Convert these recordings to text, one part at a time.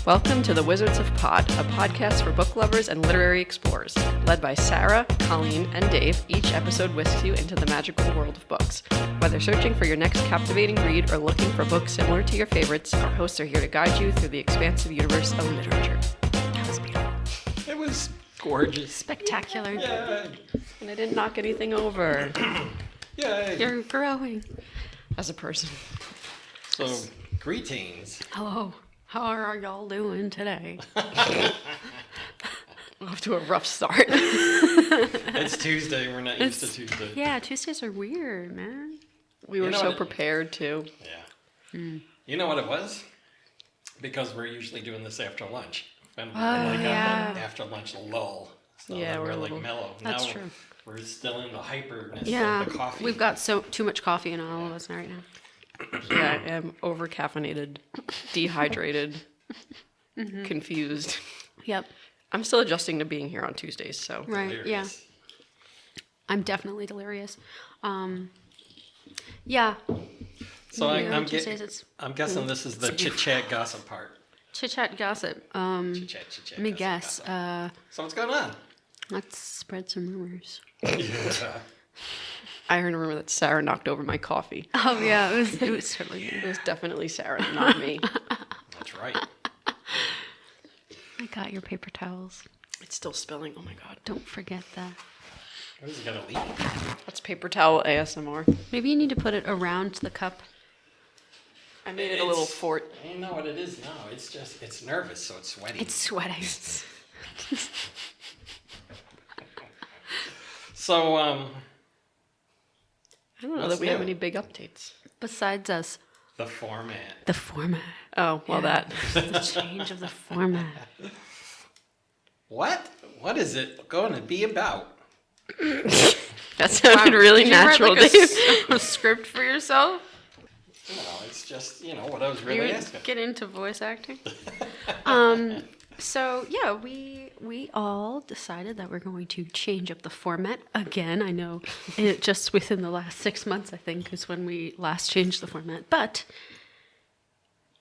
Welcome to the Wizards of Pod, a podcast for book lovers and literary explorers. Led by Sara, Colleen, and Dave, each episode whisks you into the magical world of books. Whether searching for your next captivating read or looking for books similar to your favorites, our hosts are here to guide you through the expansive universe of literature. That was beautiful. It was gorgeous. Spectacular. Yay. And I didn't knock anything over. Yay. You're growing. As a person. So, greetings. Hello. How are y'all doing today? Off to a rough start. It's Tuesday. We're not used to Tuesday. Yeah, Tuesdays are weird, man. We were You know so what? prepared, too. Yeah. You know what it was? Because we're usually doing this after lunch. And we're yeah. after lunch lull. So Yeah, then we're a like little- mellow. That's now true. We're still in the hyperness Yeah, of the coffee. we've got too much coffee in all of us right now. Yeah, I am over-caffeinated, dehydrated, confused. Yep. I'm still adjusting to being here on Tuesdays, so. Right. Delirious. Yeah. I'm definitely delirious. Yeah. So Yeah, I'm Tuesdays I'm guessing this is the chit-chat gossip part. Chit chat gossip. Chit-chat, Let me gossip, guess. gossip. So what's going on? Let's spread some rumors. Yeah. I heard a rumor that Sara knocked over my coffee. Oh yeah, it was certainly me. It was definitely Sara, not me. That's right. I got your paper towels. It's still spilling. Oh my god. Don't forget that. Who's gonna leak? That's paper towel ASMR. Maybe you need to put it around the cup. I made it a little fort. You know what it is now. It's just, it's nervous, so it's sweating. It's sweating. So, I don't know What's that we have new? any big updates. Besides us, the format. the format. Oh, well, that. The change of the format. What? What is it going to be about? That sounded really Did you write, natural, like, Dave. a script for yourself? No, it's just, what I was really You asking. get into voice acting. So yeah, we all decided that we're going to change up the format again. I know it just within the last 6 months, I think, is when we last changed the format. But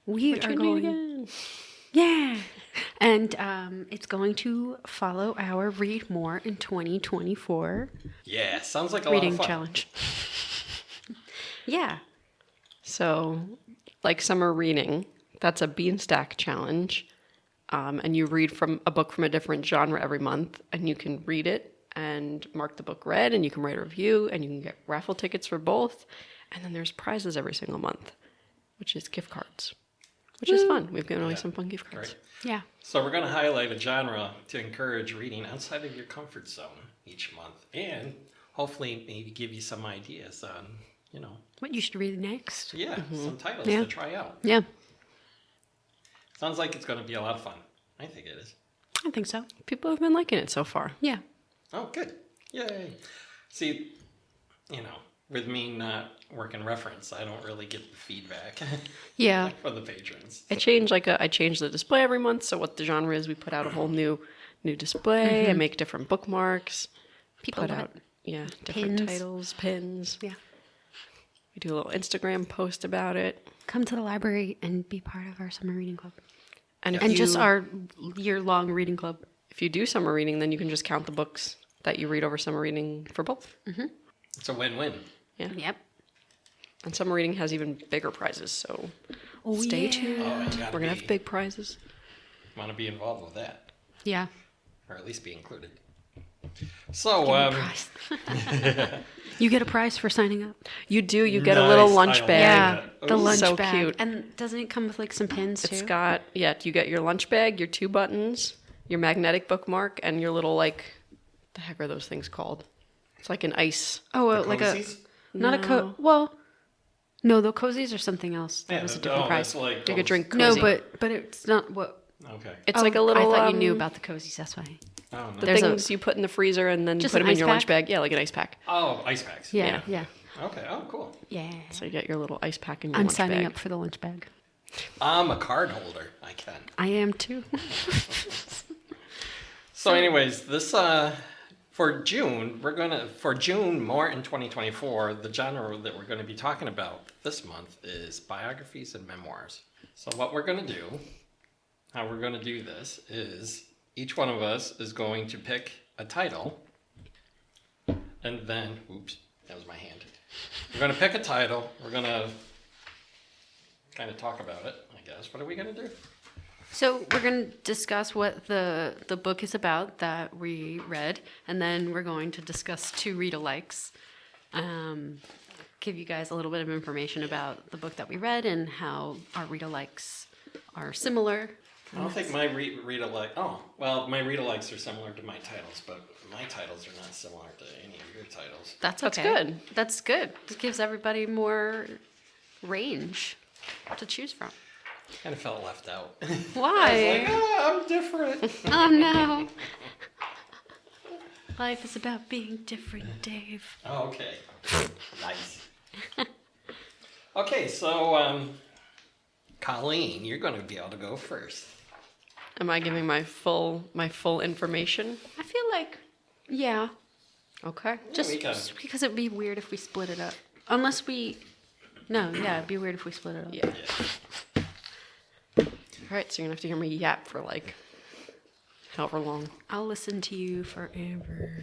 we are going again. Yeah. And it's going to follow our Read More in 2024 Yeah, sounds like a reading lot of fun. challenge. Yeah. So, like summer reading, that's a beanstack challenge. And you read from a book from a different genre every month, and you can read it and mark the book read, and you can write a review, and you can get raffle tickets for both. And then there's prizes every single month, which is gift cards, which is fun. We've given away some fun gift cards. Great. Yeah. So we're going to highlight a genre to encourage reading outside of your comfort zone each month, and hopefully maybe give you some ideas on, What you should read next. some titles Yeah. to try out. Yeah. Sounds like it's going to be a lot of fun. I think it is. I think so. People have been liking it so far. Yeah. Oh, good. Yay. See, with me not working reference, I don't really get the feedback Yeah. from the patrons. I change I change the display every month. So what the genre is, we put out a whole new display. I make different bookmarks. People Put love out it. different Pins. titles, pins. Yeah. We do a little Instagram post about it. Come to the library and be part of our summer reading club. And And just our year-long reading club. if you do summer reading, then you can just count the books that you read over summer reading for both. It's a win-win. Yeah. Yep. And summer reading has even bigger prizes, so Oh, stay yeah. tuned. Oh, it's gotta We're gonna be. have big prizes. Want to be involved with that, Yeah. or at least be included. So, Prize. You get a prize for signing up. You do. You get a little Nice. lunch I bag. Yeah, that. the Ooh. lunch So bag. cute. And doesn't it come with like some pins too? It's got you get your lunch bag, your 2 buttons, your magnetic bookmark, and your little the heck are those things called? It's like an ice. Oh, the like cozies? not a well, no, the cozies are something else. That Yeah, was a different prize. that's like Like a drink No, cozy. but it's not what. Okay. It's like a little. I thought you knew about the cozies. That's why. Oh, no. the There's a- things you put in the freezer and then you Just put an them in ice your lunch pack? bag. Yeah, like an ice pack. Oh, ice packs. Yeah, yeah, Okay. Oh, cool. yeah. So you get your little ice pack in your I'm lunch signing bag. up for the lunch bag. I'm a card holder. I can. I am too. So, anyways, this for June more in 2024. The genre that we're going to be talking about this month is biographies and memoirs. So, what we're going to do how we're going to do this is each one of us is going to pick a title, and then, oops, that was my hand. We're going to pick a title. We're going to kind of talk about it, I guess. What are we going to do? So we're going to discuss what the book is about that we read, and then we're going to discuss 2 read-alikes. Give you guys a little bit of information about the book that we read and how our read-alikes are similar. I don't think my read-alike... Oh, well, my read-alikes are similar to my titles, but my titles are not similar to any of your titles. That's That's okay. good. That's good. It gives everybody more range to choose from. Kind of felt left out. Why? Like, oh, I'm different. Oh no. Life is about being different, Dave. Oh, okay. Nice. Okay, so, Colleen, you're going to be able to go first. Am I giving my full information? I feel like, yeah. Okay. Just we can. because it'd be weird if we split it up. Unless we. No, yeah, it'd be weird if we split it up. Yeah. Yeah. All right, so you're gonna have to hear me yap for like however long. I'll listen to you forever.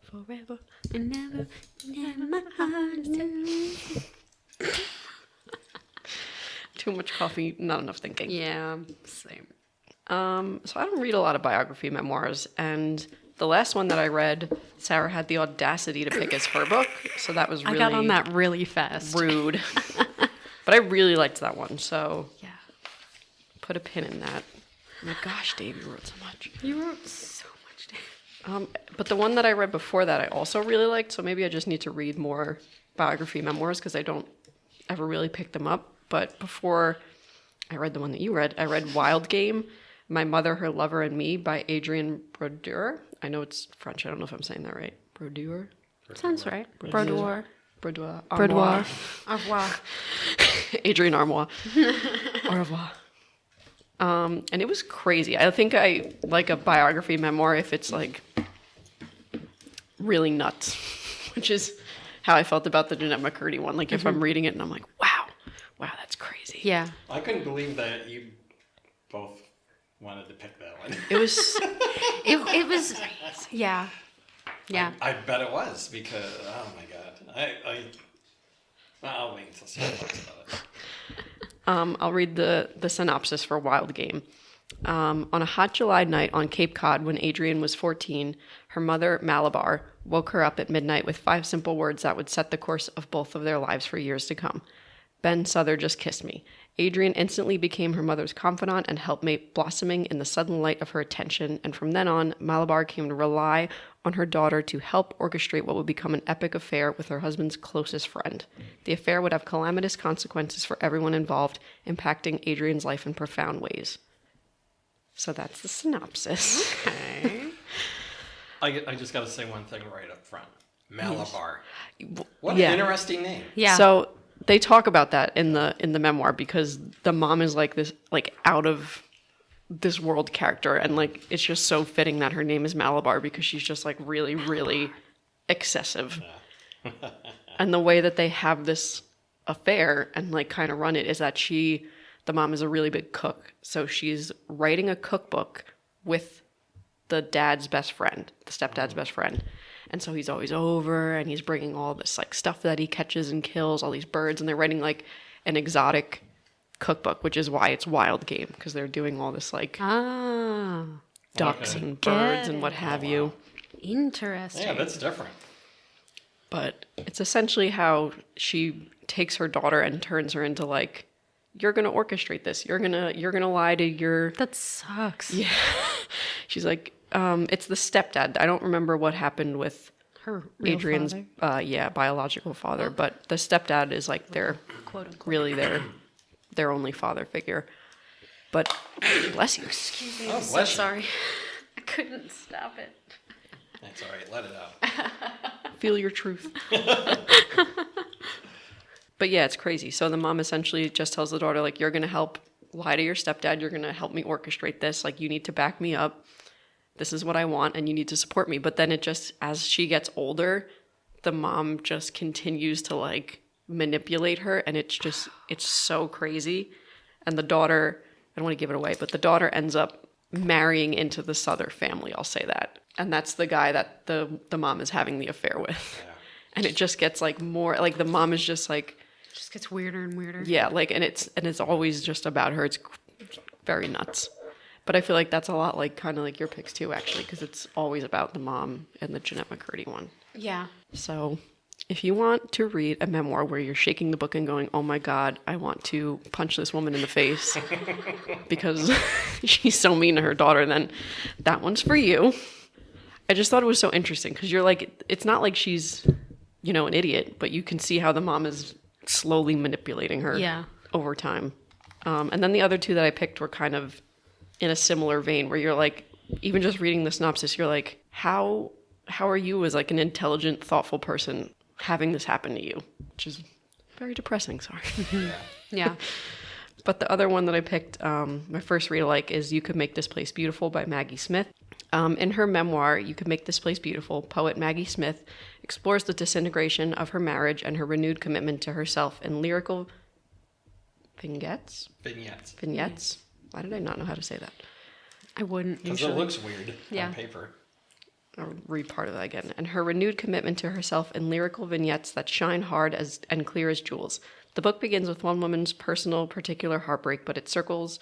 Forever and never, never my heart is too. Too much coffee, not enough thinking. Yeah, same. So I don't read a lot of biography memoirs, and the last one that I read, Sarah had the audacity to pick as her book, so that was really I got on that really fast. rude. But I really liked that one, so Yeah. put a pin in that. Oh my gosh, Dave, you wrote so much. You wrote so much, Dave. But the one that I read before that I also really liked, so maybe I just need to read more biography memoirs because I don't ever really pick them up. But before I read the one that you read, I read Wild Game, My Mother, Her Lover, and Me by Adrienne Brodeur. I know it's French. I don't know if I'm saying that right. Brodeur? Sounds right. Boudoir. Brodeur. Boudoir. Au revoir. Adrienne Armois. Au revoir. And it was crazy. I think I like a biography memoir if it's like really nuts, which is how I felt about the Jeanette McCurdy one. Like if I'm reading it and I'm like, wow, that's crazy. Yeah. I couldn't believe that you both wanted to pick that one. It was, It was. Yeah. Yeah. I bet it was because, oh my God. I'll wait until Sarah talks about it. I'll read the synopsis for Wild Game. On a hot July night on Cape Cod when Adrienne was 14, her mother, Malabar, woke her up at midnight with 5 simple words that would set the course of both of their lives for years to come. Ben Souther just kissed me. Adrienne instantly became her mother's confidant and helpmate, blossoming in the sudden light of her attention, and from then on, Malabar came to rely on her daughter to help orchestrate what would become an epic affair with her husband's closest friend. The affair would have calamitous consequences for everyone involved, impacting Adrienne's life in profound ways. So that's the synopsis. Okay. I just got to say one thing right up front. Malabar. What Yeah. an interesting name. Yeah. So they talk about that in the memoir because the mom is like this like out of this world character, and like it's just so fitting that her name is Malabar because she's just like really, really excessive. And the way that they have this affair and like kind of run it is that the mom is a really big cook. So she's writing a cookbook with the dad's best friend, the stepdad's best friend. And so he's always over and he's bringing all this like stuff that he catches and kills, all these birds, and they're writing like an exotic cookbook, which is why it's Wild Game, because they're doing all this like ducks Okay. and birds Get and what have you. Interesting. Yeah, that's different. But it's essentially how she takes her daughter and turns her into like, you're gonna orchestrate this. You're gonna lie to your. That sucks. Yeah. She's like, it's the stepdad. I don't remember what happened with Her real Adrienne's father, biological father, but the stepdad is like their quote unquote. really their only father figure. But bless you. Excuse me. Oh, I'm so bless you. sorry. I couldn't stop it. That's all right. Let it out. Feel your truth. But yeah, it's crazy. So the mom essentially just tells the daughter, like, you're going to help lie to your stepdad. You're going to help me orchestrate this. Like, you need to back me up. This is what I want, and you need to support me. But then it just, as she gets older, the mom just continues to, like, manipulate her. And it's so crazy. And the daughter don't want to give it away, but the daughter ends up marrying into the Souther family, I'll say that. And that's the guy that the mom is having the affair with. Yeah. And it just gets like more, like the mom is just like, Just gets weirder and weirder. yeah, like, and it's always just about her. It's very nuts. But I feel like that's a lot like kind of like your picks too, actually, because it's always about the mom and the Jeanette McCurdy one. Yeah. So if you want to read a memoir where you're shaking the book and going, oh my God, I want to punch this woman in the face because she's so mean to her daughter, then that one's for you. I just thought it was so interesting because you're like, it's not like she's, you know, an idiot, but you can see how the mom is slowly manipulating her Yeah. over time. And then the other two that I picked were kind of in a similar vein where you're like, even just reading the synopsis, you're like, how are you as like an intelligent, thoughtful person having this happen to you? Which is very depressing, sorry. Yeah. But the other one that I picked, my first read alike, is You Could Make This Place Beautiful by Maggie Smith. In her memoir, You Could Make This Place Beautiful, poet Maggie Smith explores the disintegration of her marriage and her renewed commitment to herself in lyrical vignettes. Why did I not know how to say that? I wouldn't Because usually. it looks weird Yeah. on paper. I'll read part of that again. And her renewed commitment to herself in lyrical vignettes that shine hard and clear as jewels. The book begins with one woman's personal, particular heartbreak, but its circles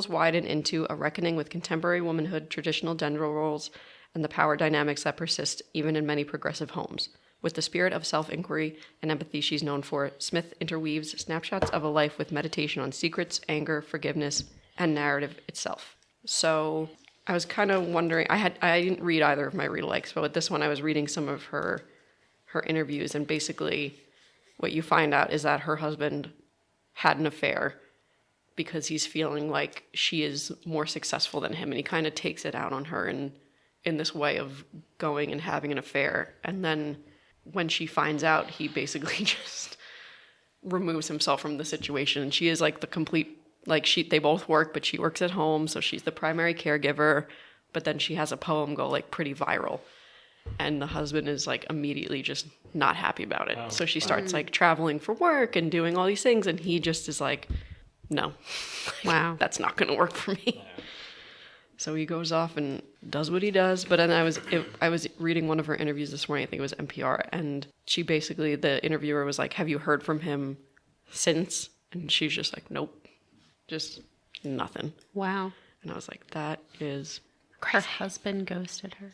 widen into a reckoning with contemporary womanhood, traditional gender roles, and the power dynamics that persist even in many progressive homes. With the spirit of self-inquiry and empathy she's known for, Smith interweaves snapshots of a life with meditation on secrets, anger, forgiveness, and narrative itself. So I was kind of wondering, I didn't read either of my read-alikes, but with this one I was reading some of her interviews, and basically what you find out is that her husband had an affair because he's feeling like she is more successful than him, and he kind of takes it out on her in this way of going and having an affair. And then when she finds out, he basically just removes himself from the situation, and she is like the complete, like they both work, but she works at home, so she's the primary caregiver, but then she has a poem go like pretty viral, and the husband is like immediately just not happy about it. So she starts like traveling for work and doing all these things, and he just is like, no, Wow. that's not going to work for me. So he goes off and does what he does. But then I was reading one of her interviews this morning, I think it was NPR, and she basically, the interviewer was like, have you heard from him since? And she's just like, nope, just nothing. Wow. And I was like, that is Her husband ghosted her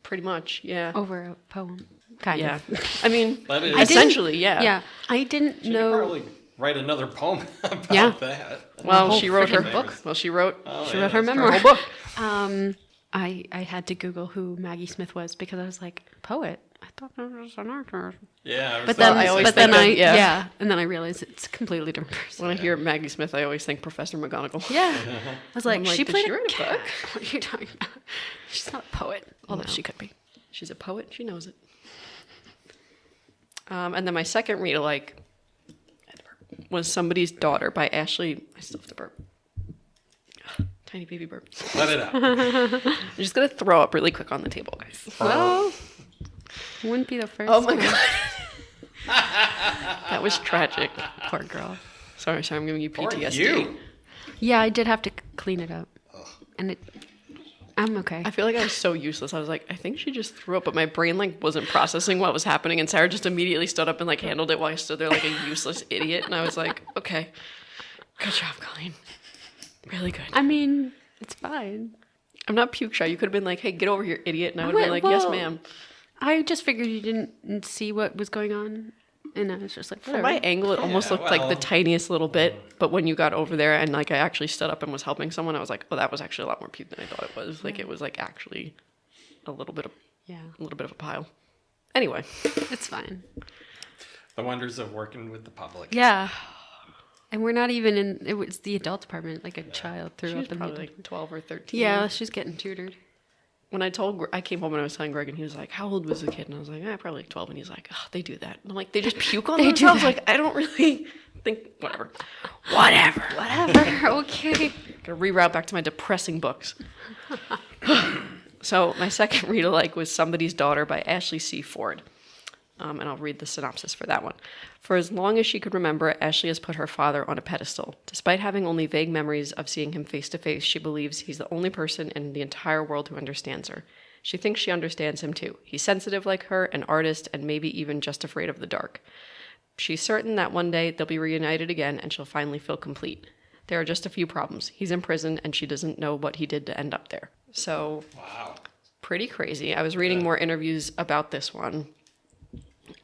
pretty much, yeah. over a poem. Kind Yeah. of. I mean, That is- essentially, yeah. Yeah. I didn't She could know. probably write another poem about Yeah. that. Well, whole she wrote her freaking book. Well, she wrote She wrote her that's memoir. her whole book. I had to Google who Maggie Smith was because I was like, poet? I thought that was an actor. Yeah, But then, I always but then think of- yeah. and then then I realized it's a completely different person. When I hear Maggie Smith, I always think Professor McGonagall. Yeah. I was like, I'm like, she did played she write a book? What are you talking about? She's not a poet, although No. she could be. She's a poet. She knows it. And then my second read alike was Somebody's Daughter by Ashley. I still have to burp. Ugh, tiny baby burp. Let it out. I'm just going to throw up really quick on the table, guys. Well, wouldn't be the first. Oh my time. God. That was tragic. Poor girl. Sorry, I'm giving you Poor PTSD. you. Yeah, I did have to clean it up, and I'm okay. I feel like I was so useless. I was like, I think she just threw up, but my brain like wasn't processing what was happening, and Sarah just immediately stood up and like handled it while I stood there like a useless idiot. And I was like, okay, good job, Colleen. Really good. I mean, it's fine. I'm not puke shy. You could have been like, hey, get over here, idiot, and I would have been like, Well, yes, ma'am. I just figured you didn't see what was going on, and I was just like, From whatever. my angle, it almost Yeah, looked like the well. tiniest little bit, but when you got over there and like I actually stood up and was helping someone, I was like, oh, that was actually a lot more puke than I thought it was. Like it was like actually a little bit of a pile. Anyway, It's fine. The wonders of working with the public. Yeah. And we're not even in. It was the adult department. Like a child threw she was up in the. probably like 12 or 13. Yeah, she's getting tutored. When I came home and I was telling Greg, and he was like, how old was the kid? And I was like, probably like 12. And he's like, oh, they do that. And I'm like, they just puke on They do themselves? that. Like, I don't really think, whatever. Whatever. Okay. Gotta reroute back to my depressing books. So my second read alike was Somebody's Daughter by Ashley C. Ford. And I'll read the synopsis for that one. For as long as she could remember, Ashley has put her father on a pedestal. Despite having only vague memories of seeing him face to face, she believes he's the only person in the entire world who understands her. She thinks she understands him too. He's sensitive like her, an artist, and maybe even just afraid of the dark. She's certain that one day they'll be reunited again and she'll finally feel complete. There are just a few problems. He's in prison and she doesn't know what he did to end up there. So, Wow. pretty crazy. I was reading more interviews about this one.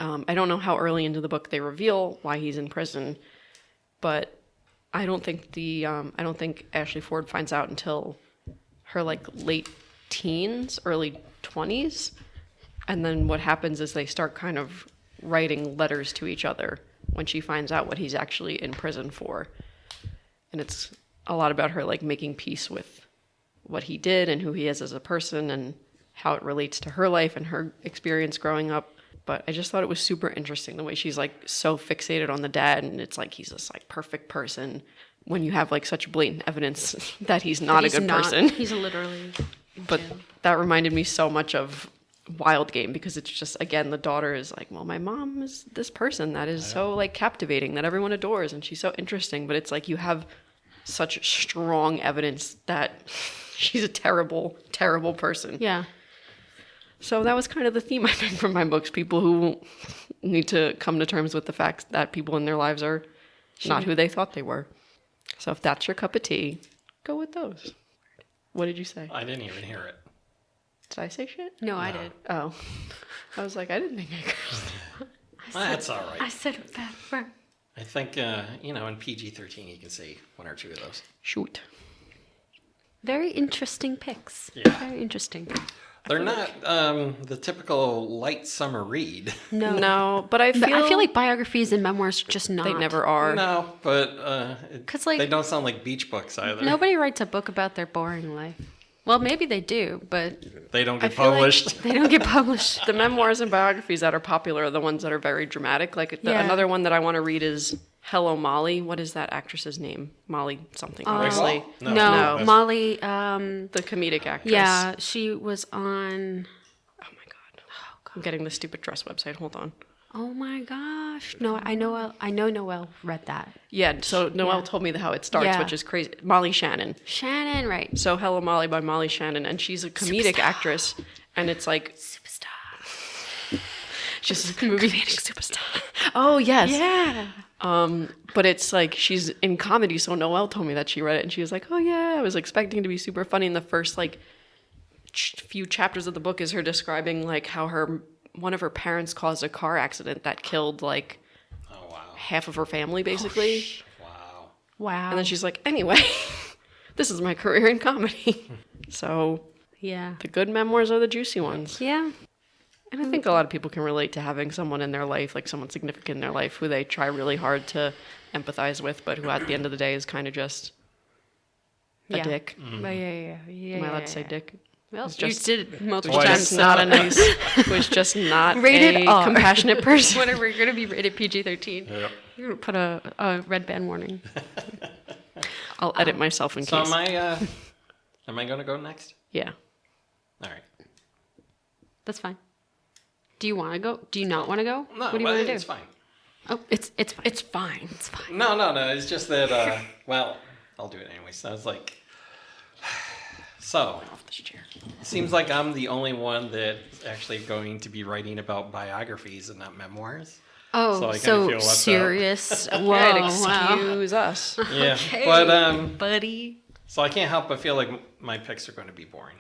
I don't know how early into the book they reveal why he's in prison, but I don't think Ashley Ford finds out until her like late teens, early 20s. And then what happens is they start kind of writing letters to each other when she finds out what he's actually in prison for. And it's a lot about her like making peace with what he did and who he is as a person and how it relates to her life and her experience growing up. But I just thought it was super interesting the way she's like so fixated on the dad, and it's like he's this like perfect person when you have like such blatant evidence that he's not a good person. He's literally. But that reminded me so much of Wild Game, because it's just, again, the daughter is like, well, my mom is this person that is so like captivating that everyone adores, and she's so interesting. But it's like you have such strong evidence that she's a terrible, terrible person. Yeah. So that was kind of the theme, I think, from my books. People who need to come to terms with the fact that people in their lives are not who they thought they were. So if that's your cup of tea, go with those. What did you say? I didn't even hear it. Did I say shit? No, I did. Oh. I was like, I didn't think I cursed. That's all I right. said a bad word. I think, in PG-13 you can say one or two of those. Shoot. Very interesting picks. Yeah. Very interesting. They're not the typical light summer read. No. No, but I feel like biographies and memoirs are just not. they never are. No, but 'Cause, like, they don't sound like beach books either. Nobody writes a book about their boring life. Well, maybe they do, but They don't get feel like- published. they don't get published. The memoirs and biographies that are popular are the ones that are very dramatic. Like Yeah. another one that I want to read is Hello, Molly. What is that actress's name? Molly something, obviously. No, No, that's- Molly. The comedic actress. Yeah, she was on. Oh my god. I'm getting the stupid dress website. Hold on. Oh my gosh! No, I know Noelle read that. Yeah, so Noelle told me how it starts, Yeah. which is crazy. Molly Shannon. Shannon, right? So Hello, Molly by Molly Shannon, and she's a comedic actress, and it's like Superstar. she's a movie superstar. Oh yes. Yeah. But it's like she's in comedy, so Noelle told me that she read it, and she was like, "Oh yeah, I was expecting it to be super funny." And the first like few chapters of the book is her describing like how one of her parents caused a car accident that killed like Oh, wow. half of her family, basically. Wow. Wow. And then she's like, "Anyway, this is my career in comedy." So yeah. the good memoirs are the juicy ones. Yeah. And I think a lot of people can relate to having someone in their life, like someone significant in their life, who they try really hard to empathize with, but who at the end of the day is kind of just a Yeah. dick. Yeah. Am I allowed to say dick? Well, It's you just- did it multiple Why times. Just not a nice, was just not Rated a R. compassionate person. Whenever you're gonna be rated PG-13, Yep. you're gonna put a red band warning. I'll edit myself in So case. am I going to go next? Yeah. All right. That's fine. Do you want to go? Do you not want to go? No, what do you but want to do? it's fine. Oh, it's fine. It's fine. It's fine. No. It's just that, well, I'll do it anyway. So I was like, so Off this chair. it seems like I'm the only one that's actually going to be writing about biographies and not memoirs. Oh, So I kinda so feel left out. serious. Whoa, Right, wow. excuse us. Yeah. Okay, But, buddy. so I can't help but feel like my picks are going to be boring.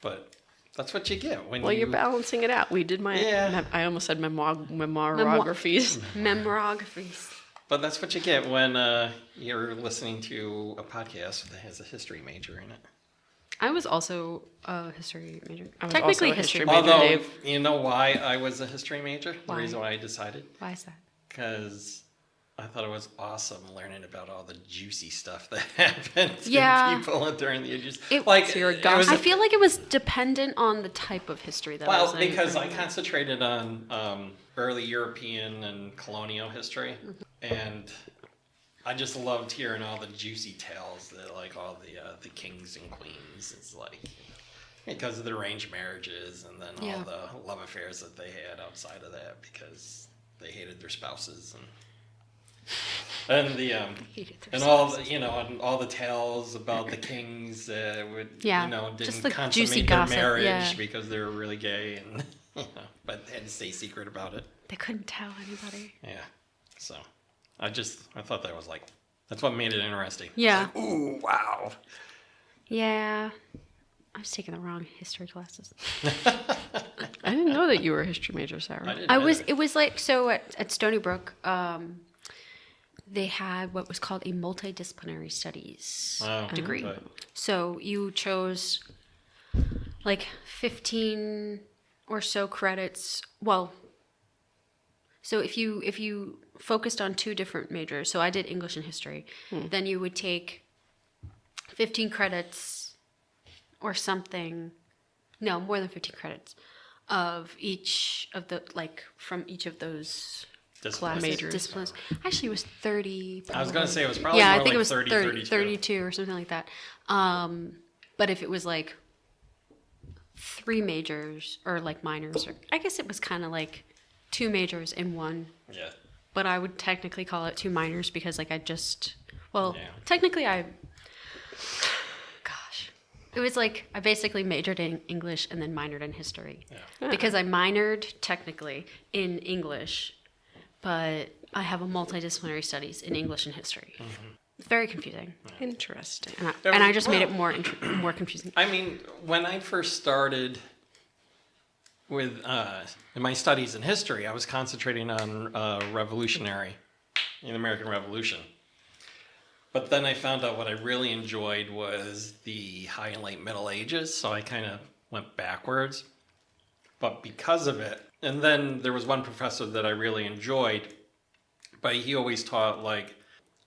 But that's what you get when Well, you... you're balancing it out. We did my, Yeah. I almost said memoirographies. Memoirographies. But that's what you get when you're listening to a podcast that has a history major in it. I was also a history major. I was Technically also a history history major. major. Although, Dave. you know why I was a history major? Why? The reason why I decided? Why is that? Because I thought it was awesome learning about all the juicy stuff that happened to Yeah. people during the ages. It- So you're a gossip. I feel like it was dependent on the type of history that I was well, in. because I concentrated on early European and colonial history, and I just loved hearing all the juicy tales that, like, all the kings and queens. It's like, because of the arranged marriages and then Yeah. all the love affairs that they had outside of that because they hated their spouses and the Hated their and all the, and all the tales about the kings that would Yeah, didn't just the consummate juicy their gossip, marriage yeah. because they were really gay and but they had to stay secret about it. They couldn't tell anybody. Yeah, so I thought that was like that's what made it interesting. Yeah. It's like, ooh, wow. Yeah. I was taking the wrong history classes. I didn't know that you were a history major, Sarah. didn't I was. either. It was like so at Stony Brook. They had what was called a multidisciplinary studies Oh, degree. okay. So you chose like 15 or so credits. Well, so if you focused on two different majors, so I did English and history, then you would take 15 credits or something. No, more than 15 credits of each of the from each of those Disciplines. classes, disciplines. Actually, it was 30. I was going to probably. say it was probably Yeah, more I think like it was 30, 30, 32. 32 or something like that. But if it was like 3 majors or like minors, or I guess it was kind of like 2 majors in one. Yeah. But I would technically call it 2 minors because like I just, well, Yeah. technically gosh, it was like I basically majored in English and then minored in history because I minored technically in English, but I have a multidisciplinary studies in English and history. Very confusing, Interesting. and I just made it more more confusing. I mean, when I first started with in my studies in history, I was concentrating on revolutionary, in the American Revolution. But then I found out what I really enjoyed was the high and late Middle Ages, so I kind of went backwards. But because of it, and then there was one professor that I really enjoyed, but he always taught like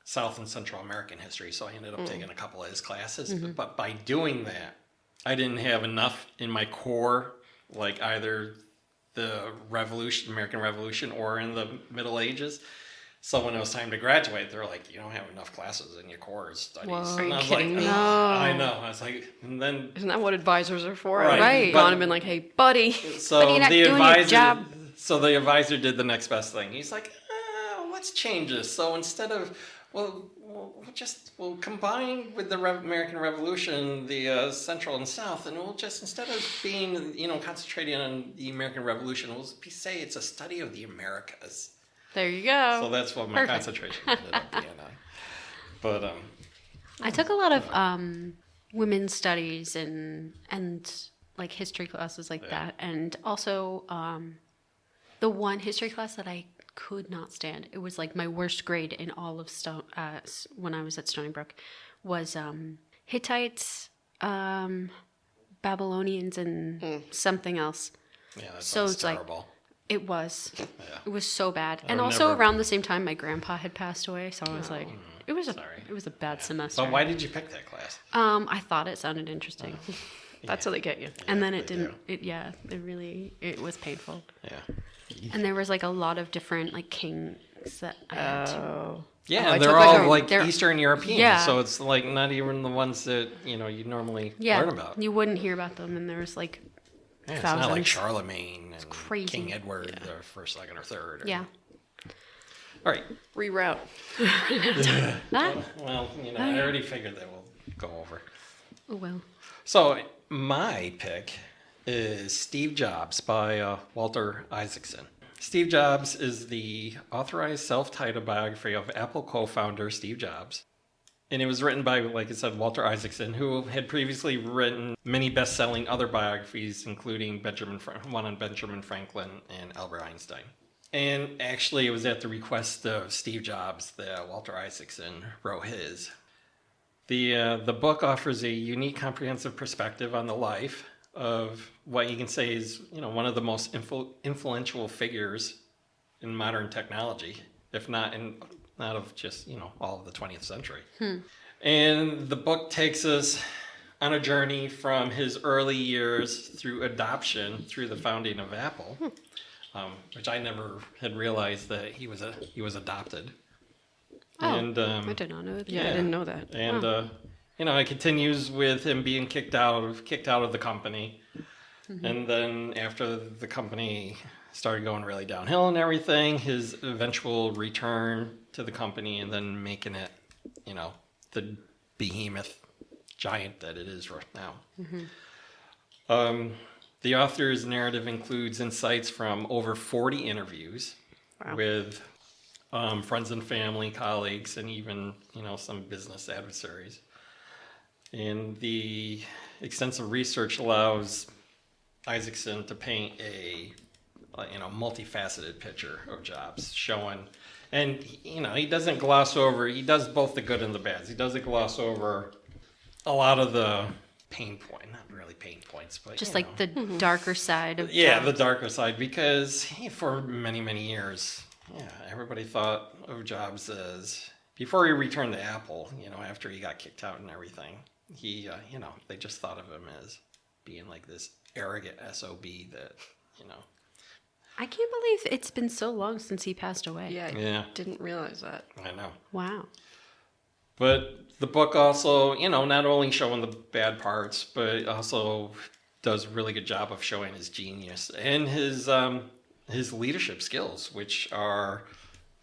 South and Central American history, so I ended up taking a couple of his classes. But by doing that, I didn't have enough in my core, like either the American Revolution or in the Middle Ages. So when it was time to graduate, they're like, you don't have enough classes in your core studies. Whoa. And Are I you was kidding like, me? "Ugh." No. I know. I was like, and then Isn't that what advisors are for? Right. Right. Gone and been like, hey, buddy. so But you're not the doing your advisor, job. so the advisor did the next best thing. He's like, let's change this. So instead of we'll combine with the American Revolution, the Central and South, and we'll just instead of being concentrating on the American Revolution, we'll say it's a study of the Americas. There you go. So that's what my Perfect. concentration ended up being on. But I took a lot of women's studies and like history classes like that, and also the one history class that I could not stand. It was like my worst grade in all of when I was at Stony Brook was Hittites, Babylonians, and something else. yeah, that So sounds it's like- terrible. It was. Yeah. It was so bad. And I've also never- around the same time my grandpa had passed away, so I was like it was sorry. a bad semester. But why did you pick that class? I thought it sounded interesting. That's how they get you. And then it they didn't it was painful. Yeah. And there was like a lot of different like kings that I had to. Oh. Yeah, I and they're took, like, all a- like they're- Eastern European, Yeah. so it's like not even the ones that you normally learn about. You wouldn't hear about them, and there was like Yeah, it's not like thousands. Charlemagne and crazy. King Edward the first, second, or third. yeah. All right. Reroute. Ah, Well, I already figured that we'll go over. oh well. So my pick is Steve Jobs by Walter Isaacson. Steve Jobs is the authorized self-titled biography of Apple co-founder Steve Jobs. And it was written by, like I said, Walter Isaacson, who had previously written many best-selling other biographies, including one on Benjamin Franklin and Albert Einstein. And actually, it was at the request of Steve Jobs that Walter Isaacson wrote his. The book offers a unique, comprehensive perspective on the life of what you can say is, one of the most influential figures in modern technology, if not of just, all of the 20th century. And the book takes us on a journey from his early years through adoption, through the founding of Apple, which I never had realized that he was adopted. Oh, And I did not know that. Yeah, I didn't know that. and it continues with him being kicked out of the company. And then after the company started going really downhill and everything, his eventual return to the company and then making it, the behemoth giant that it is right now. The author's narrative includes insights from over 40 interviews with friends and family, colleagues, and even, some business adversaries. And the extensive research allows Isaacson to paint a multifaceted picture of Jobs, showing, and he doesn't gloss over. He does both the good and the bad. He doesn't gloss over a lot of the not really pain points, but Just like the darker side of the darker side, because for many years, everybody thought of Jobs as, before he returned to Apple, after he got kicked out and everything, he they just thought of him as being like this arrogant SOB that, I can't believe it's been so long since he passed away. Yeah, I didn't realize that. I know. Wow. But the book also, not only showing the bad parts, but it also does a really good job of showing his genius and his leadership skills, which are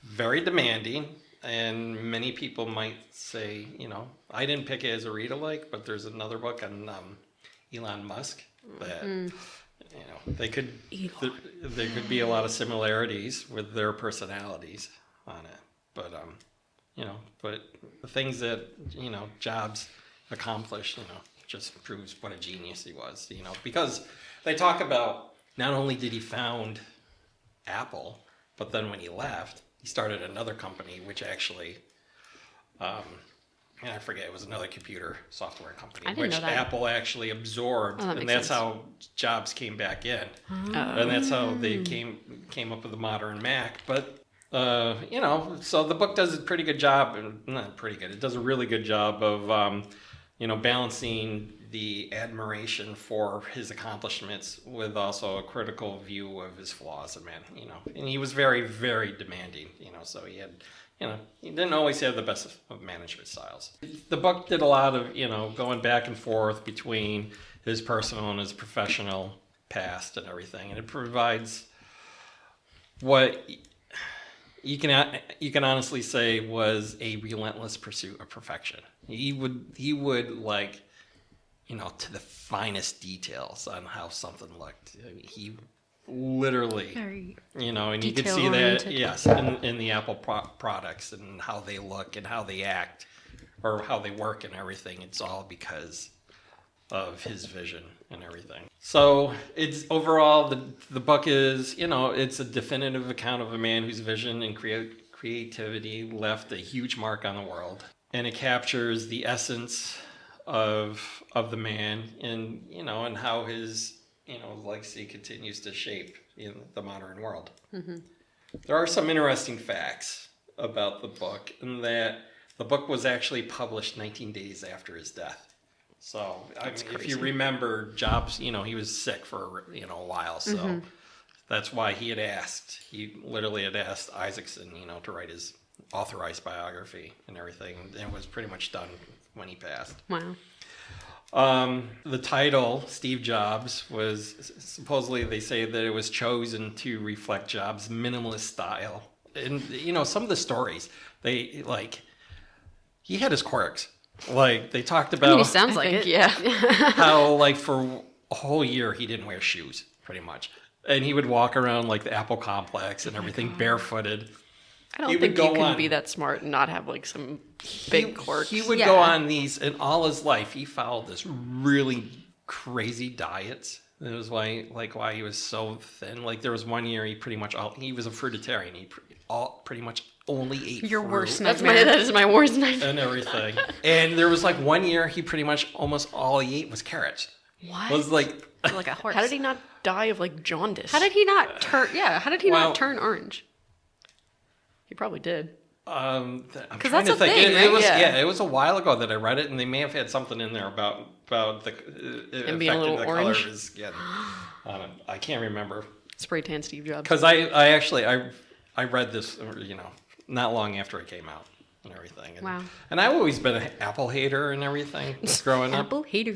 very demanding. And many people might say, I didn't pick it as a read-alike, but there's another book on Elon Musk that, there could be a lot of similarities with their personalities on it. But, but the things that, Jobs accomplished, just proves what a genius he was, because they talk about not only did he found Apple, but then when he left, he started another company, which actually, and I forget, it was another computer software company, which Apple actually absorbed, and that's how Jobs came back in, and that's how they came up with the modern Mac. But so the book does a pretty good job, not pretty good, it does a really good job of, balancing the admiration for his accomplishments with also a critical view of his flaws. And he was very, very demanding, so he had, he didn't always have the best of management styles. The book did a lot of, going back and forth between his personal and his professional past and everything. And it provides what you can honestly say was a relentless pursuit of perfection. He would like, to the finest details on how something looked. He literally, and you could see that, yes, in the Apple products and how they look and how they act or how they work and everything. It's all because of his vision and everything. So it's overall, the book is, it's a definitive account of a man whose vision and creativity left a huge mark on the world. And it captures the essence of the man and, and how his, legacy continues to shape in the modern world. There are some interesting facts about the book, in that the book was actually published 19 days after his death. So if you remember, Jobs, he was sick for a while, so that's why he literally had asked Isaacson, to write his authorized biography and everything, and it was pretty much done when he passed. Wow. The title, Steve Jobs, was supposedly, they say that it was chosen to reflect Jobs' minimalist style. And, some of the stories, he had his quirks. They talked about... he sounds like it. Yeah. how, for a whole year, he didn't wear shoes, pretty much. And he would walk around, the Apple complex and everything barefooted. I don't think you can be that smart and not have some big quirks. He would go on these, and all his life he followed this really crazy diets. That was why he was so thin. There was one year he was a fruitarian. He pretty much only ate Your fruit. worst nightmare. That is my worst nightmare. And everything. And there was one year he pretty much almost all he ate was carrots. What? It was like a horse. How did he not die of jaundice? How did he not turn? Yeah. How did he not turn orange? He probably did. I'm trying that's to a think. thing, It was right? it was a while ago that I read it, and they may have had something in there about the Him being a little the orange? color of his skin. I can't remember, Spray tan Steve Jobs. because I actually read this, not long after it came out. and everything. And, Wow. And I've always been an Apple hater and everything growing up. Apple hater.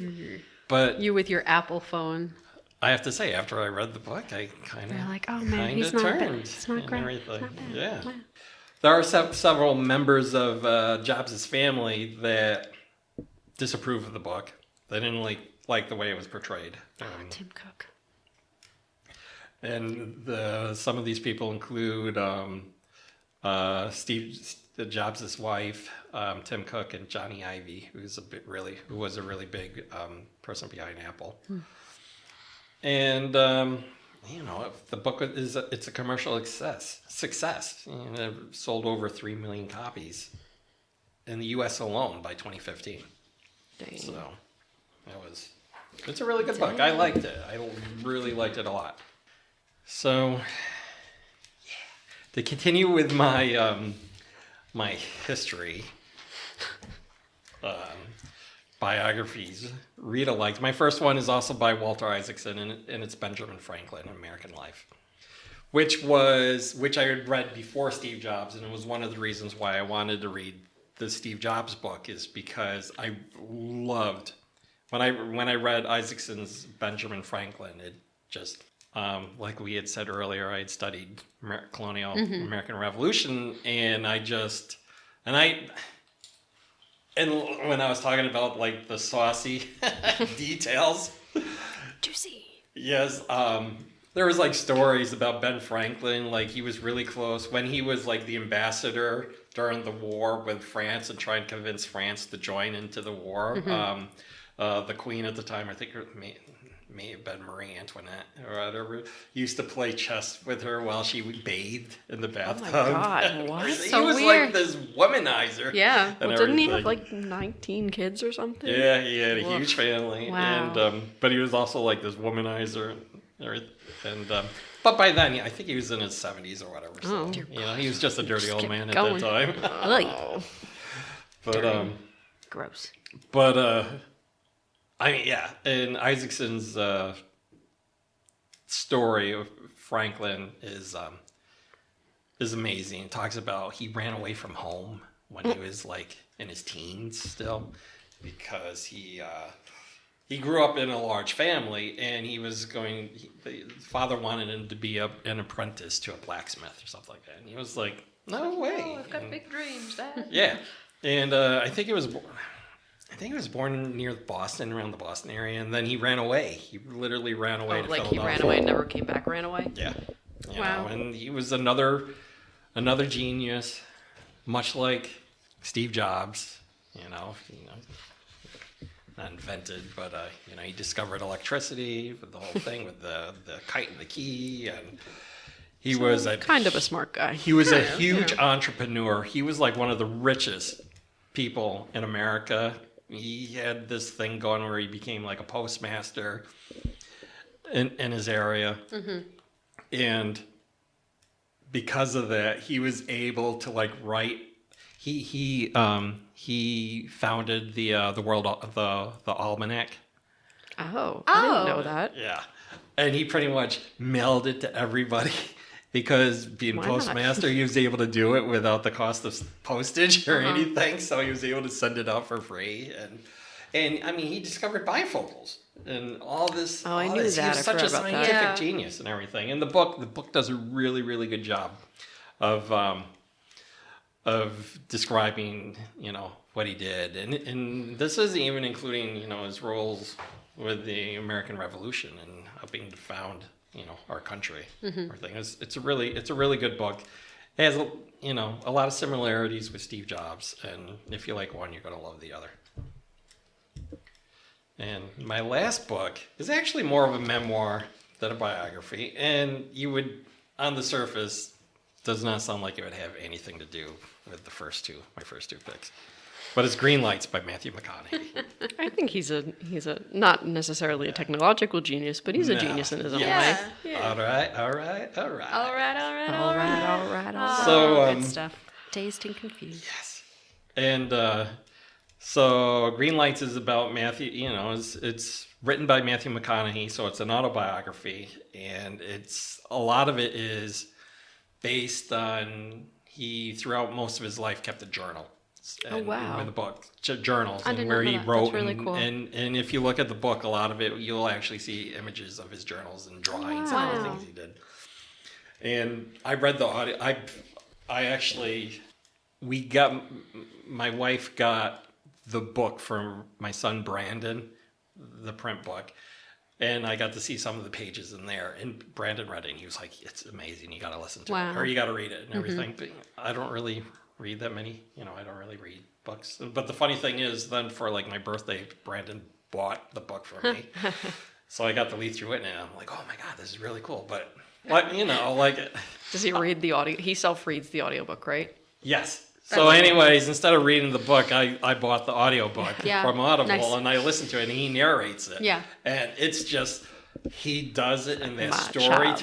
But You with your Apple phone. I have to say, after I read the book, I kind of You're like, oh man, he's not bad. turned It's not and great. everything. It's not bad. Yeah. Wow. There are several members of Jobs' family that disapprove of the book. They didn't like the way it was portrayed. Tim Cook. And some of these people include Steve Jobs' wife, Tim Cook, and Johnny Ive, who was a really big person behind Apple. And the book it's a commercial success. It sold over 3 million copies in the U.S. alone by 2015. Dang. So it's a really good book. I liked it. I really liked it a lot. So, to continue with my my history biographies, Rita liked. My first one is also by Walter Isaacson, and it's Benjamin Franklin, American Life, which I had read before Steve Jobs, and it was one of the reasons why I wanted to read the Steve Jobs book, is because I loved when I read Isaacson's Benjamin Franklin. It just like we had said earlier, I had studied colonial American Revolution, and when I was talking about like the saucy details, Juicy. yes, there was like stories about Ben Franklin, like he was really close when he was like the ambassador during the war with France and trying to convince France to join into the war. The queen at the time, I think it may have been Marie Antoinette or whatever, used to play chess with her while she bathed in the bathtub. Oh my God, what? He So was weird. like this womanizer. Yeah. and Well, didn't he have everything. like 19 kids or something? Yeah, he had a Woof. huge family, Wow. and but he was also like this womanizer, and everything. And but by then, I think he was in his 70s or whatever. So Oh. he was just a dirty Just old kept man going. at that time. Ugh. But Gross. I mean, yeah, and Isaacson's story of Franklin is amazing. It talks about he ran away from home when he was like in his teens still, because he grew up in a large family, and the father wanted him to be an apprentice to a blacksmith or something like that, and he was like, no way. Oh, I've got big dreams, Dad. Yeah, and I think he was born near Boston, around the Boston area, and then he ran away. He literally ran away Oh, to like he Philadelphia. ran away and never came back, ran away? Yeah. You Wow. know, and he was another genius, much like Steve Jobs. Not invented, but he discovered electricity with the whole thing with the kite and the key, and he was Kind of a smart guy. he was a huge entrepreneur. He was like one of the richest people in America. He had this thing going where he became like a postmaster in his area. And because of that, he was able to like write. He founded the almanac. Oh, I didn't know that. Yeah, and he pretty much mailed it to everybody. Because being Why not? postmaster, he was able to do it without the cost of postage or anything, so he was able to send it out for free. And I mean, he discovered bifocals and all this. Oh, I all knew this. that. He was I such a forgot about that. scientific Yeah. genius and everything. And the book does a really, really good job of describing, what he did. And this isn't even including, his roles with the American Revolution and helping to found, our country. Everything. It's a really good book. It has, a lot of similarities with Steve Jobs, and if you like one, you're going to love the other. And my last book is actually more of a memoir than a biography, and you would, on the surface, does not sound like it would have anything to do with my first two picks. But it's Green Lights by Matthew McConaughey. I think he's a not necessarily a technological genius, but he's a No. genius in his own Yeah. way. All right. All right. All right. So, Good stuff. Dazed and confused. Yes. And so Green Lights is about Matthew, it's written by Matthew McConaughey, so it's an autobiography, and a lot of it is based on, he throughout most of his life kept a journal. and wow. with the book journals I and didn't where know he that. wrote That's really and, cool. and if you look at the book, a lot of it you'll actually see images of his journals and drawings and other Wow. things he did. And I read the audio. I actually my wife got the book from my son Brandon, the print book. And I got to see some of the pages in there. And Brandon read it, and he was like, it's amazing. You got to listen to it. Or you got to read it and everything. But I don't really read that many. I don't really read books. But the funny thing is, then for like my birthday, Brandon bought the book for me. So I got to read through it, and I'm like, oh my God, this is really cool. But, Does he read the audio? He self-reads the audiobook, right? yes. So anyways, instead of reading the book, I bought the audiobook Yeah, from Audible, nice. and I listened to it, and he narrates it. Yeah. And it's just, he does it in that My storytelling.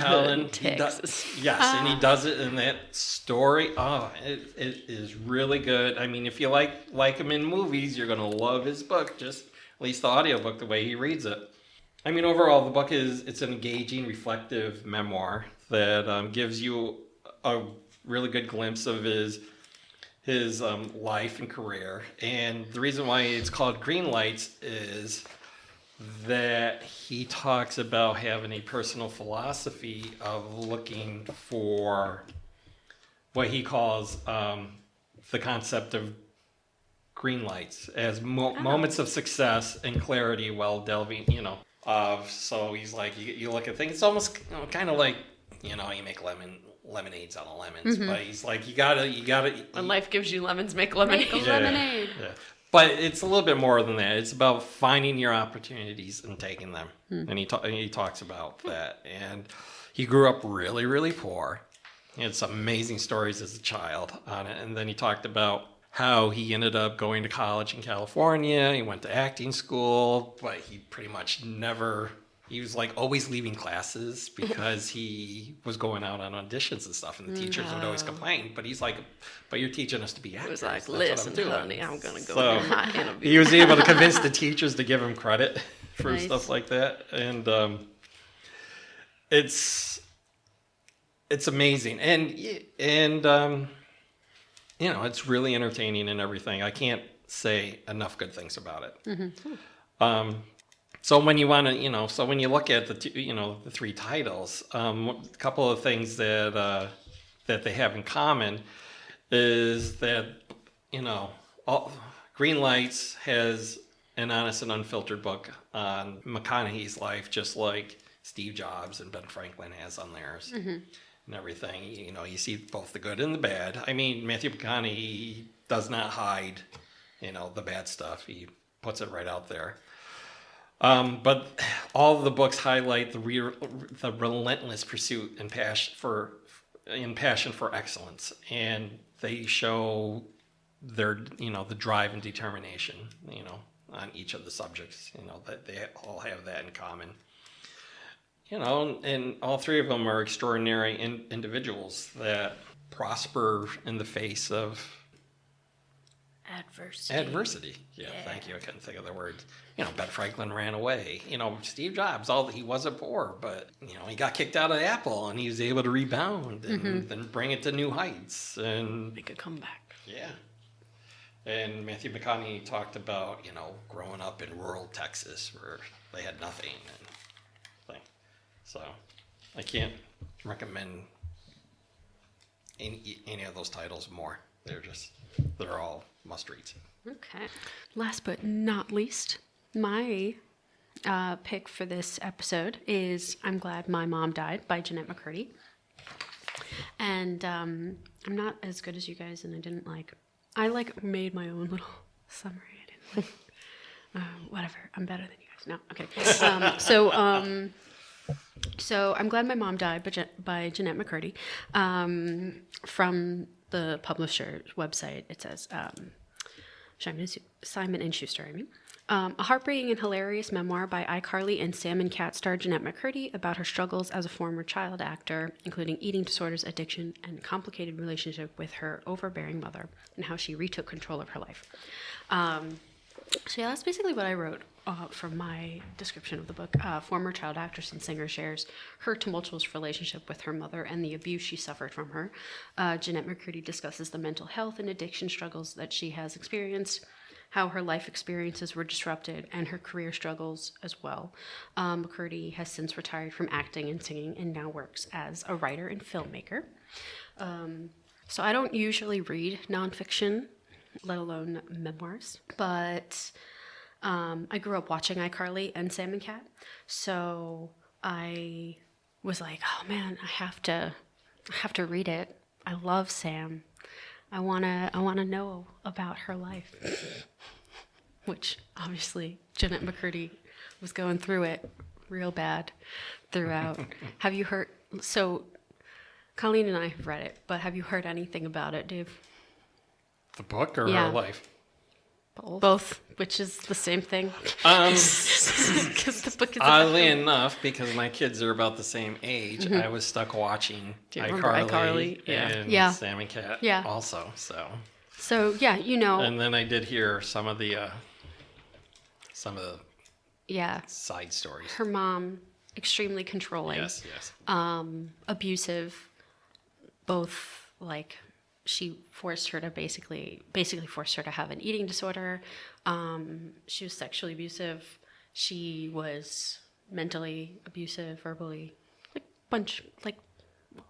childhood He does, Texas. yes, and he does it in that story. Oh, it is really good. I mean, if you like him in movies, you're going to love his book, just at least the audiobook, the way he reads it. I mean, overall, the book it's an engaging, reflective memoir that gives you a really good glimpse of his life and career. And the reason why it's called Green Lights is that he talks about having a personal philosophy of looking for what he calls the concept of green lights as moments of success and clarity while delving, so he's like, you look at things, it's almost kind of like, you make lemonades out of lemons, but he's like, you gotta. When life gives you lemons, make lemonade. Make lemonade. Yeah. But it's a little bit more than that. It's about finding your opportunities and taking them. And he talks about that. And he grew up really, really poor. He had some amazing stories as a child on it. And then he talked about how he ended up going to college in California. He went to acting school, but he pretty much never. He was like always leaving classes because he was going out on auditions and stuff, and the teachers would always complain. But he's like, "But you're teaching us to be actors." It was like, That's what listen, I'm doing." honey, I'm going to go So, do my interview. he was able to convince the teachers to give him credit for Nice. stuff like that, and it's amazing, and it's really entertaining and everything. I can't say enough good things about it. So when you want to, so when you look at the three titles, a couple of things that they have in common is that, Green Lights has an honest and unfiltered book on McConaughey's life, just like Steve Jobs and Ben Franklin has on theirs and everything. You see both the good and the bad. I mean, Matthew McConaughey does not hide, the bad stuff. He puts it right out there. But all of the books highlight the relentless pursuit and passion for excellence, and they show their the drive and determination on each of the subjects. That they all have that in common. And all three of them are extraordinary individuals that prosper in the face of adversity. Yeah, thank you. I couldn't think of the word. Ben Franklin ran away. Steve Jobs, he wasn't poor, but he got kicked out of Apple, and he was able to rebound and then bring it to new heights and Make a comeback. yeah. And Matthew McConaughey talked about growing up in rural Texas where they had nothing and thing. So I can't recommend any of those titles more. They're all must-reads. Okay. Last but not least, my pick for this episode is I'm Glad My Mom Died by Jeanette McCurdy. And I'm not as good as you guys, and I made my own little summary. I didn't whatever. I'm better than you guys. No, okay. So I'm Glad My Mom Died by Jeanette McCurdy. From the publisher's website, it says Simon & Schuster, I mean. A heartbreaking and hilarious memoir by iCarly and Sam and Cat star Jeanette McCurdy about her struggles as a former child actor, including eating disorders, addiction, and a complicated relationship with her overbearing mother, and how she retook control of her life. So yeah, that's basically what I wrote for my description of the book. Former child actress and singer shares her tumultuous relationship with her mother and the abuse she suffered from her. Jeanette McCurdy discusses the mental health and addiction struggles that she has experienced, how her life experiences were disrupted, and her career struggles as well. McCurdy has since retired from acting and singing and now works as a writer and filmmaker. So I don't usually read nonfiction, let alone memoirs, but I grew up watching iCarly and Sam and Cat, so I was like, oh man, I have to read it. I love Sam. I wanna know about her life, which obviously Jeanette McCurdy was going through it real bad throughout. Have you heard? So Colleen and I have read it, but have you heard anything about it, Dave? The book or Yeah. her life? Both, which is the same thing. Because the book is Oddly enough, because my kids are about the same age, I was stuck watching Do you remember iCarly? Yeah. and Yeah. Sam and Cat Yeah. also. So, So yeah, and then I did hear some of the yeah, side stories. her mom extremely controlling, Yes, yes. abusive, both like she forced her to basically forced her to have an eating disorder. She was sexually abusive. She was mentally abusive, verbally, like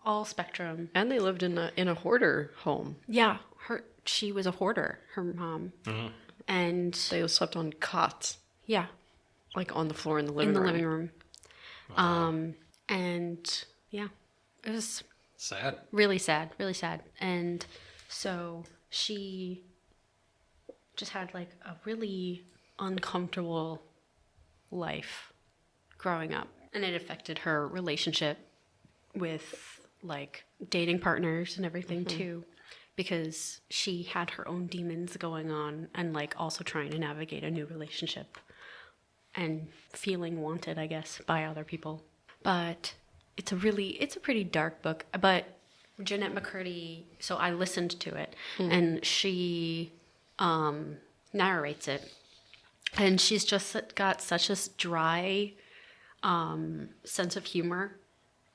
all spectrum. And they lived in a hoarder home. Yeah, she was a hoarder, her mom, and They slept on cots, yeah, like on the floor in the living in the room. living room. And yeah, it was Sad. really sad, really sad. And so she just had like a really uncomfortable life growing up. And it affected her relationship with like dating partners and everything too, because she had her own demons going on and like also trying to navigate a new relationship and feeling wanted, I guess, by other people. But it's a pretty dark book. But Jeanette McCurdy, so I listened to it, and she narrates it, and she's just got such a dry sense of humor,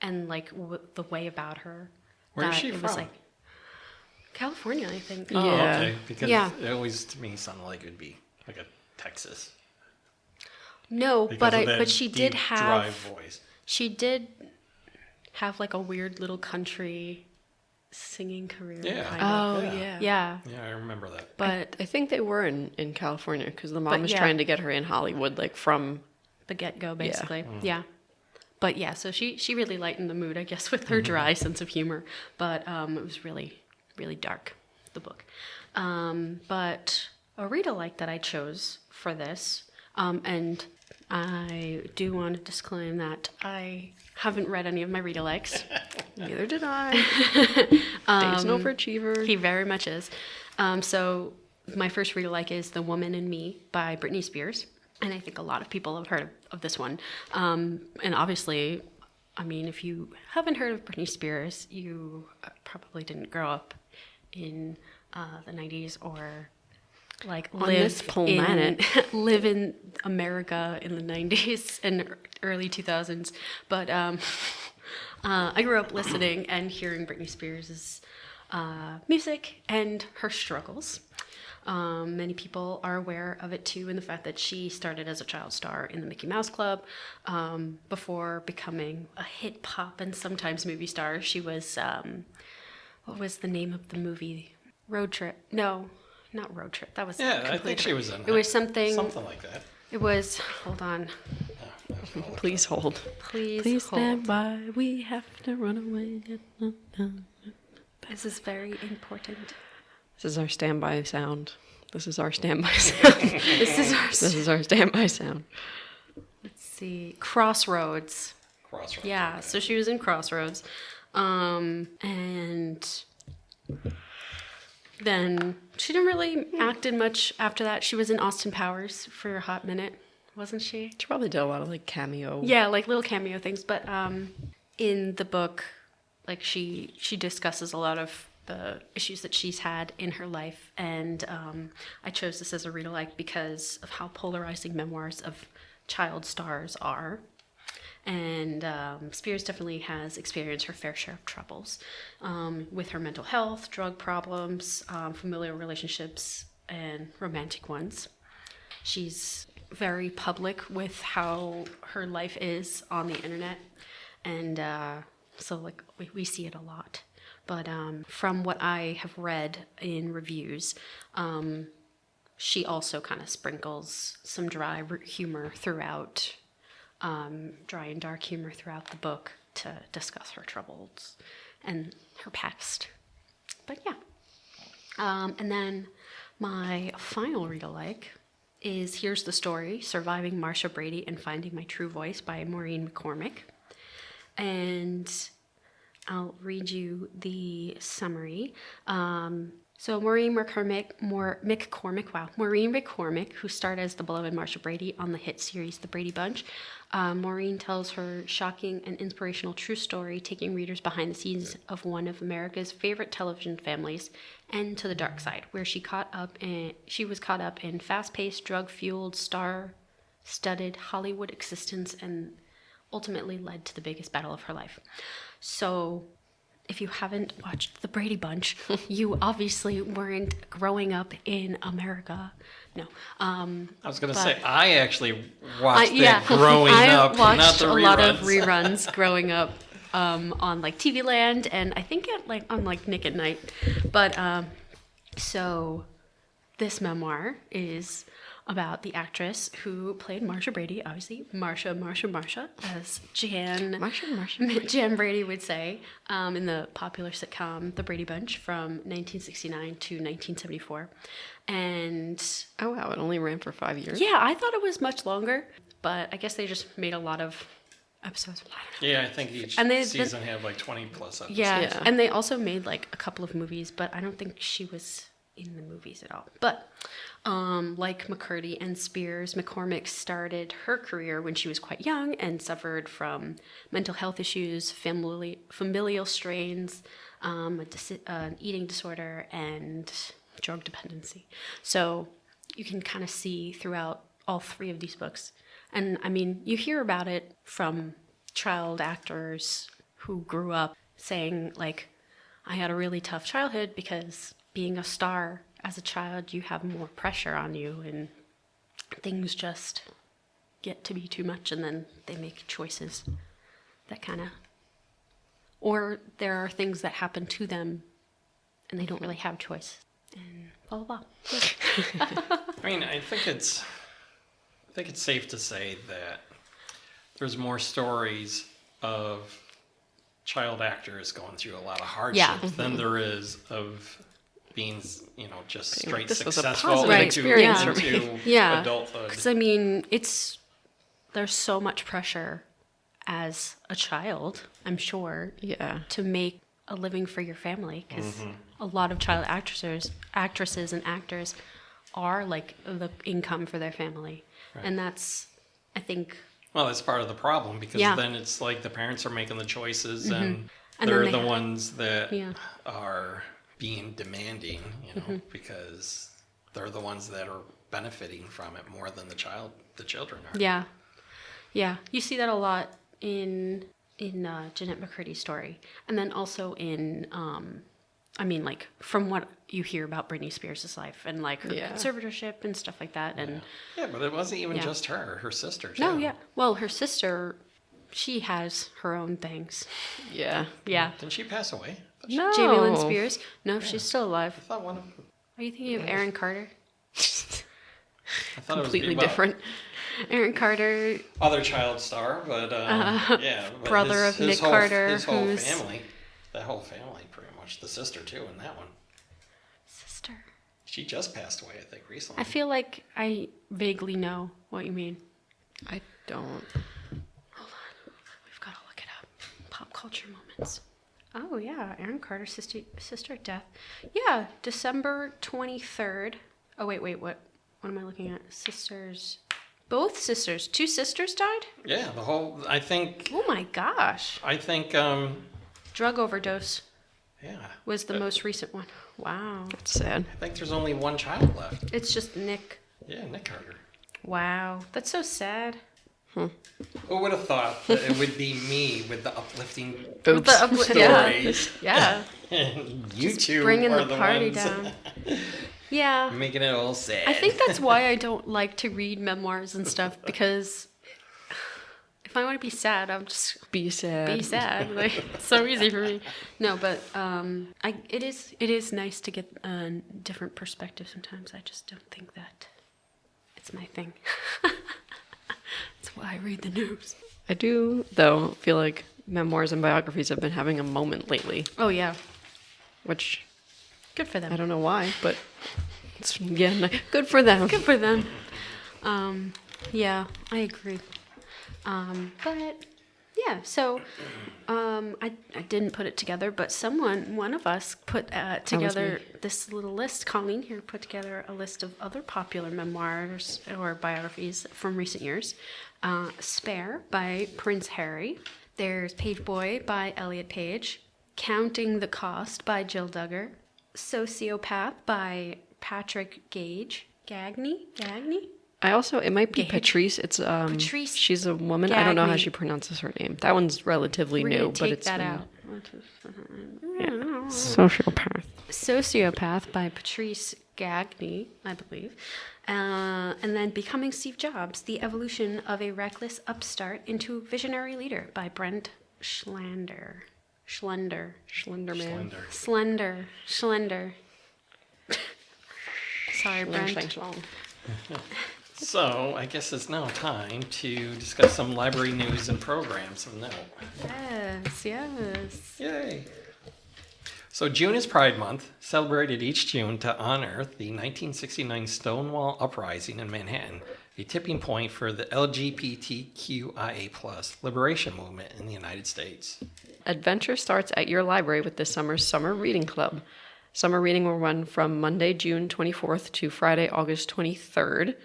and like the way about her. Where is that she it from? was like California, I think. Oh, Yeah. okay. Because Yeah. it always to me sounded like it would be like a Texas. No, Because but of that but she did deep, have dry voice. she did have like a weird little country singing career. Yeah. Kind of. Oh, Yeah. yeah. Yeah, Yeah, I remember that. but I think they were in California because the mom But was yeah. trying to get her in Hollywood, like from. the get-go basically. Yeah. But yeah, so she really lightened the mood, I guess, with her dry sense of humor. But it was really, really dark, the book. But a read-alike that I chose for this, and I do want to disclaim that I haven't read any of my read-alikes. Neither did I. Dave's an overachiever. He very much is. So my first read-alike is The Woman in Me by Britney Spears. And I think a lot of people have heard of this one. And obviously, I mean, if you haven't heard of Britney Spears, you probably didn't grow up in the 90s or like On this planet. live in America in the 90s and early 2000s. But I grew up listening and hearing Britney Spears' music and her struggles. Many people are aware of it too, in the fact that she started as a child star in the Mickey Mouse Club before becoming a hit pop and sometimes movie star. She was, what was the name of the movie? Road Trip. No, not Road Trip. That was Yeah, I completely think she was in It that. was something like that. It was, hold on, Please hold. please hold. by. We have to run away. This is very important. This is our standby sound. This is our standby sound. This is our, This is our standby sound. let's see, Crossroads. Crossroads. Yeah, so she was in Crossroads. And then she didn't really act in much after that. She was in Austin Powers for a hot minute, wasn't she? She probably did a lot of like cameo. Yeah, like little cameo things. But in the book, like she discusses a lot of the issues that she's had in her life. And I chose this as a read-alike because of how polarizing memoirs of child stars are. And Spears definitely has experienced her fair share of troubles with her mental health, drug problems, familial relationships, and romantic ones. She's very public with how her life is on the internet. And so like we see it a lot. But from what I have read in reviews, she also kind of sprinkles some dry humor throughout, dry and dark humor throughout the book to discuss her troubles and her past. But yeah. And then my final read-alike is Here's the Story, Surviving Marcia Brady and Finding My True Voice by Maureen McCormick. And I'll read you the summary. So Maureen McCormick, who starred as the beloved Marcia Brady on the hit series The Brady Bunch. Maureen tells her shocking and inspirational true story, taking readers behind the scenes of one of America's favorite television families and to the dark side, where she was caught up in fast-paced, drug-fueled, star-studded Hollywood existence and ultimately led to the biggest battle of her life. So if you haven't watched The Brady Bunch, you obviously weren't growing up in America. No. I was going to say, I actually watched that growing up. I watched not the a lot of reruns. reruns growing up on like TV Land, and I think on Nick at Night. But so this memoir is about the actress who played Marcia Brady, obviously Marcia, as Jan Brady would say, in the popular sitcom The Brady Bunch from 1969 to 1974. And Oh, wow. It only ran for 5 years. yeah, I thought it was much longer, but I guess they just made a lot of episodes. Yeah, I think each And season had like 20 plus episodes. Yeah, and they also made like a couple of movies, but I don't think she was in the movies at all. But like McCurdy and Spears, McCormick started her career when she was quite young and suffered from mental health issues, familial strains, an eating disorder, and drug dependency. So you can kind of see throughout all three of these books. And I mean, you hear about it from child actors who grew up saying, like, I had a really tough childhood because being a star as a child, you have more pressure on you and things just get to be too much, and then they make choices that kind of, or there are things that happen to them and they don't really have a choice, and blah, blah, blah. I mean, I think it's safe to say that there's more stories of child actors going through a lot of hardship than there is of being, just straight This was a successful positive experience for into Yeah, adulthood. because I mean, there's so much pressure as a child, I'm sure, Yeah. to make a living for your family, because a lot of child actresses and actors are like the income for their family. Right. And that's, I think, Well, that's part of the problem, because then it's like the parents are making the choices and they're the ones that are being demanding, because they're the ones that are benefiting from it more than the children are. yeah. You see that a lot in Jeanette McCurdy's story. And then also in, like from what you hear about Britney Spears' life and like her conservatorship and stuff like that. And Yeah, but it wasn't even just her sister too. no, yeah. Well, her sister, she has her own things. Yeah. Yeah. Didn't she pass away? No. Jamie Lynn Spears. No, she's still alive. I thought one of Are you thinking of Aaron Carter? I thought Completely it was different. Aaron Carter, other child star, but but brother of Nick whole, Carter, his whole who's family, that whole family, pretty much. The sister too, in that one. sister. She just passed away, I think, recently. I feel like I vaguely know what you mean. I don't. Hold on, we've got to look it up. Pop culture moments. Oh yeah, Aaron Carter's sister death. Yeah, December 23rd. Oh wait, what am I looking at? Sisters. Both sisters. Two sisters died? Yeah, the whole. I think. Oh my gosh. I think. Drug overdose. Yeah. was the most recent one. Wow. It's sad. I think there's only one child left. It's just Nick. Yeah, Nick Carter. Wow. That's so sad. Who would have thought that it would be me with the uplifting Oops. stories? Yeah. And you two Bringing are the the party ones down. Yeah. making it all sad. I think that's why I don't like to read memoirs and stuff, because if I want to be sad, I'll just Be sad. be sad. Like, it's so easy for me. No, but it is nice to get a different perspective sometimes. I just don't think that it's my thing. That's why I read the news. I do, though, feel like memoirs and biographies have been having a moment lately, Oh yeah, which good for I them. don't know why, but it's, again, good for them. Good for them. Yeah, I agree. But yeah, so I didn't put it together, but one of us put together this little list. Colleen here put together a list of other popular memoirs or biographies from recent years. Spare by Prince Harry. There's Page Boy by Elliot Page. Counting the Cost by Jill Duggar. Sociopath by Patrick Gagney? I also, it might be Gage. Patrice. It's Patrice she's a woman. I don't know how Gagney. she pronounces her name. That one's relatively We're new, gonna but take it's that been- out. Sociopath. Sociopath by Patrice Gagney, I believe. And then Becoming Steve Jobs, The Evolution of a Reckless Upstart into Visionary Leader by Brent Schlender. Schlenderman. Schlender. Sorry, Brent. So, I guess it's now time to discuss some library news and programs of note. Yes. Yay! So, June is Pride Month, celebrated each June to honor the 1969 Stonewall Uprising in Manhattan, a tipping point for the LGBTQIA+ liberation movement in the United States. Adventure starts at your library with this summer's Summer Reading Club. Summer reading will run from Monday, June 24th to Friday, August 23rd.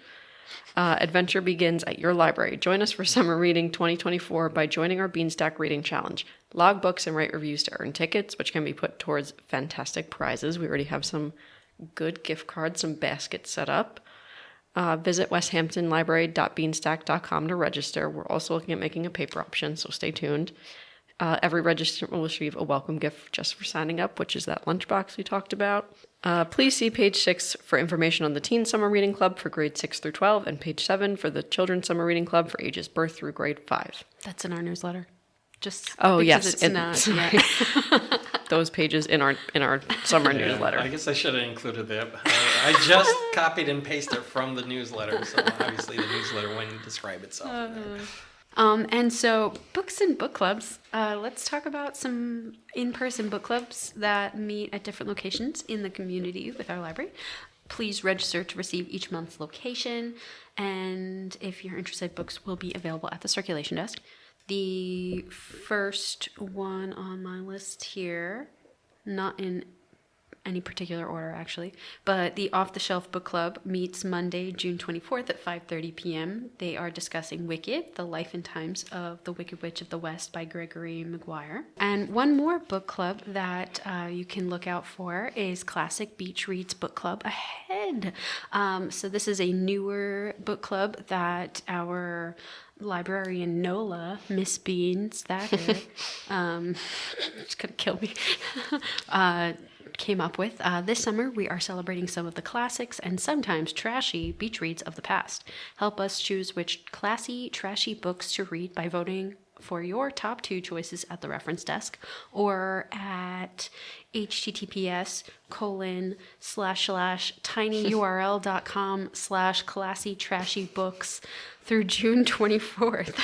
Adventure begins at your library. Join us for Summer Reading 2024 by joining our Beanstack Reading Challenge. Log books and write reviews to earn tickets, which can be put towards fantastic prizes. We already have some good gift cards, some baskets set up. Visit westhamptonlibrary.beanstack.com to register. We're also looking at making a paper option, so stay tuned. Every registrant will receive a welcome gift just for signing up, which is that lunchbox we talked about. Please see page 6 for information on the Teen Summer Reading Club for grades 6 through 12, and page 7 for the Children's Summer Reading Club for ages birth through grade 5. That's in our newsletter. Just Oh, because yes, it's it- not sorry. yet. Those pages in our summer Yeah, newsletter. I guess I should have included that. I just copied and pasted from the newsletter, so obviously the newsletter wouldn't describe itself. And so, books and book clubs. Let's talk about some in-person book clubs that meet at different locations in the community with our library. Please register to receive each month's location, and if you're interested, books will be available at the circulation desk. The first one on my list here, not in any particular order actually, but the Off the Shelf Book Club meets Monday, June 24th at 5:30 p.m. They are discussing Wicked, The Life and Times of the Wicked Witch of the West by Gregory Maguire. And one more book club that you can look out for is Classic Beach Reads Book Club Ahead. So this is a newer book club that our librarian Nola, Miss Beans, that it's gonna kill me, came up with. This summer, we are celebrating some of the classics and sometimes trashy beach reads of the past. Help us choose which classy, trashy books to read by voting for your top 2 choices at the reference desk or at https://tinyurl.com/classy-trashy-books through June 24th.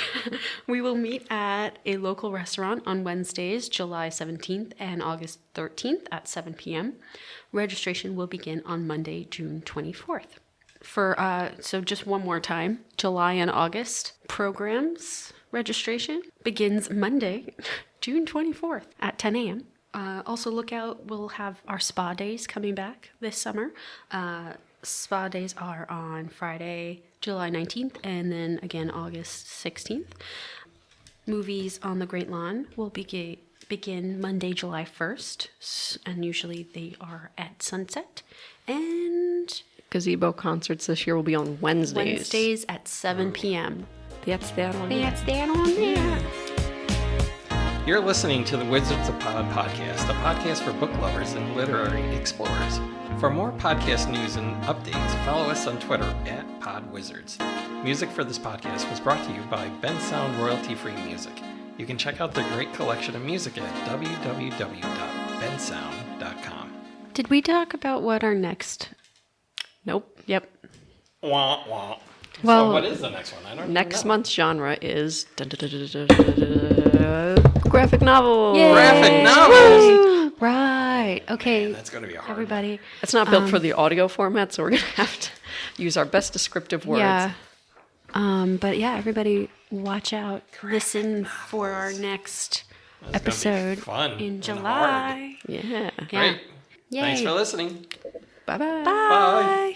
We will meet at a local restaurant on Wednesdays, July 17th and August 13th at 7 p.m. Registration will begin on Monday, June 24th. So just one more time, July and August programs registration begins Monday, June 24th at 10 a.m. Also look out, we'll have our spa days coming back this summer. Spa days are on Friday, July 19th, and then again August 16th. Movies on the Great Lawn will begin Monday, July 1st, and usually they are at sunset. And Gazebo concerts this year will be on Wednesdays. Wednesdays at 7 p.m. That's that on That's that on there. You're listening to the Wizards of Pod podcast, a podcast for book lovers and literary explorers. For more podcast news and updates, follow us on Twitter at PodWizards. Music for this podcast was brought to you by Ben Sound royalty-free music. You can check out their great collection of music at www.bensound.com. Did we talk about what our next... Nope. Yep. Wah, wah. Well, so what is the next one? I don't Next know. month's genre is graphic novels. Yay! Graphic novels. Right. Okay. Man, that's going to be a hard one. Everybody. It's not built for the audio format, so we're going to have to use our best descriptive words. Yeah. But yeah, everybody watch out. Listen for our next That's gonna be episode fun in and July. Yeah. Yeah. Great. Yay. Thanks for listening. Bye-bye. Bye.